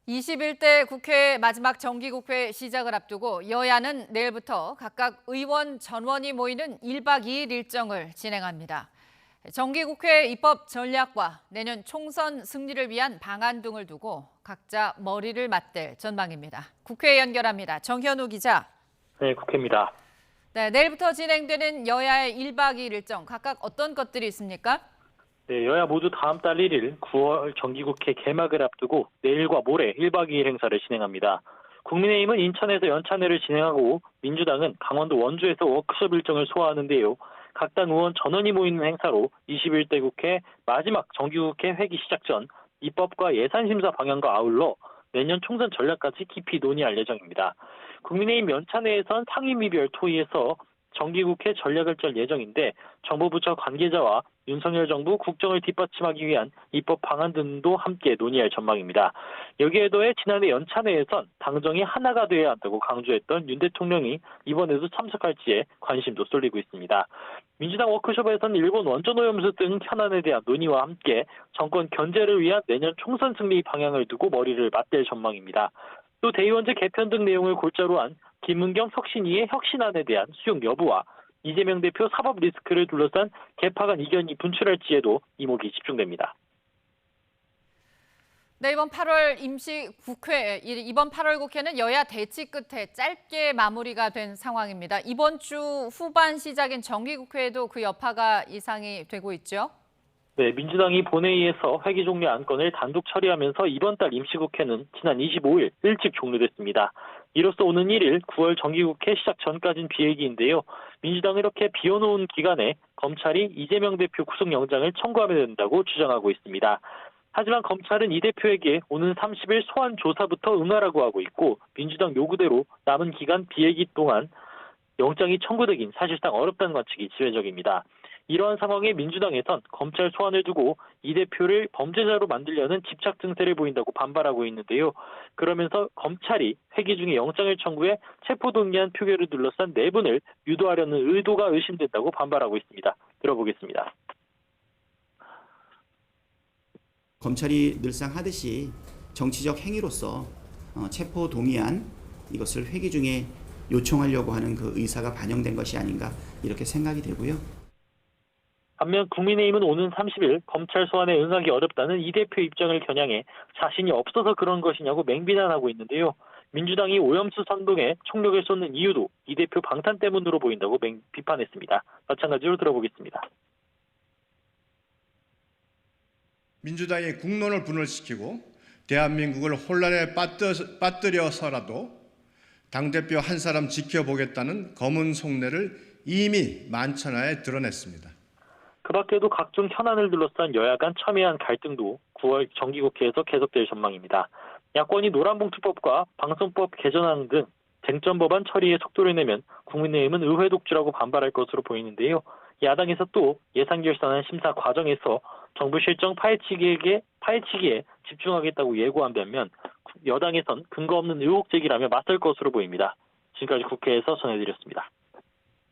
21대 국회 마지막 정기국회 시작을 앞두고 여야는 내일부터 각각 의원 전원이 모이는 1박 2일 일정을 진행합니다. 정기국회 입법 전략과 내년 총선 승리를 위한 방안 등을 두고 각자 머리를 맞댈 전망입니다. 국회에 연결합니다. 정현우 기자. 네, 국회입니다. 네, 내일부터 진행되는 여야의 1박 2일 일정 각각 어떤 것들이 있습니까? 네, 여야 모두 다음 달 1일 9월 정기국회 개막을 앞두고 내일과 모레 1박 2일 행사를 진행합니다. 국민의힘은 인천에서 연찬회를 진행하고 민주당은 강원도 원주에서 워크숍 일정을 소화하는데요. 각 당 의원 전원이 모이는 행사로 21대 국회 마지막 정기국회 회기 시작 전 입법과 예산심사 방향과 아울러 내년 총선 전략까지 깊이 논의할 예정입니다. 국민의힘 연찬회에선 상임위별 토의에서 정기국회 전략을 짤 예정인데 정부 부처 관계자와 윤석열 정부 국정을 뒷받침하기 위한 입법 방안 등도 함께 논의할 전망입니다. 여기에 더해 지난해 연찬회에선 당정이 하나가 돼야 한다고 강조했던 윤 대통령이 이번에도 참석할지에 관심도 쏠리고 있습니다. 민주당 워크숍에서는 일본 원전오염수 등 현안에 대한 논의와 함께 정권 견제를 위한 내년 총선 승리 방향을 두고 머리를 맞댈 전망입니다. 또 대의원제 개편 등 내용을 골자로 한 김은경 혁신위의 혁신안에 대한 수용 여부와 이재명 대표 사법 리스크를 둘러싼 개파간 이견이 분출할지에도 이목이 집중됩니다. 네, 이번 8월 이번 8월 국회는 여야 대치 끝에 짧게 마무리가 된 상황입니다. 이번 주 후반 시작인 정기국회에도 그 여파가 예상이 되고 있죠? 네, 민주당이 본회의에서 회기 종료 안건을 단독 처리하면서 이번 달 임시국회는 지난 25일 일찍 종료됐습니다. 이로써 오는 1일 9월 정기국회 시작 전까지는 비회기인데요. 민주당은 이렇게 비워놓은 기간에 검찰이 이재명 대표 구속영장을 청구하면 된다고 주장하고 있습니다. 하지만 검찰은 이 대표에게 오는 30일 소환 조사부터 응하라고 하고 있고 민주당 요구대로 남은 기간 비회기 동안 영장이 청구되긴 사실상 어렵다는 관측이 지배적입니다. 이러한 상황에 민주당에선 검찰 소환을 두고 이 대표를 범죄자로 만들려는 집착 증세를 보인다고 반발하고 있는데요. 그러면서 검찰이 회기 중에 영장을 청구해 체포동의안 표결을 둘러싼 내분을 유도하려는 의도가 의심된다고 반발하고 있습니다. 들어보겠습니다. 검찰이 늘상 하듯이 정치적 행위로서 체포동의안 이것을 회기 중에 요청하려고 하는 그 의사가 반영된 것이 아닌가 이렇게 생각이 되고요. 반면 국민의힘은 오는 30일 검찰 소환에 응하기 어렵다는 이 대표 입장을 겨냥해 자신이 없어서 그런 것이냐고 맹비난하고 있는데요. 민주당이 오염수 선동에 총력을 쏟는 이유도 이 대표 방탄 때문으로 보인다고 비판했습니다. 마찬가지로 들어보겠습니다. 민주당이 국론을 분열시키고 대한민국을 혼란에 빠뜨려서라도 당대표 한 사람 지켜보겠다는 검은 속내를 이미 만천하에 드러냈습니다. 그 밖에도 각종 현안을 둘러싼 여야 간 첨예한 갈등도 9월 정기국회에서 계속될 전망입니다. 야권이 노란봉투법과 방송법 개정안 등 쟁점 법안 처리에 속도를 내면 국민의힘은 의회 독주라고 반발할 것으로 보이는데요. 야당에서 또 예산결산안 심사 과정에서 정부 실정 파헤치기에 집중하겠다고 예고한 반면 여당에선 근거 없는 의혹 제기라며 맞설 것으로 보입니다. 지금까지 국회에서 전해드렸습니다.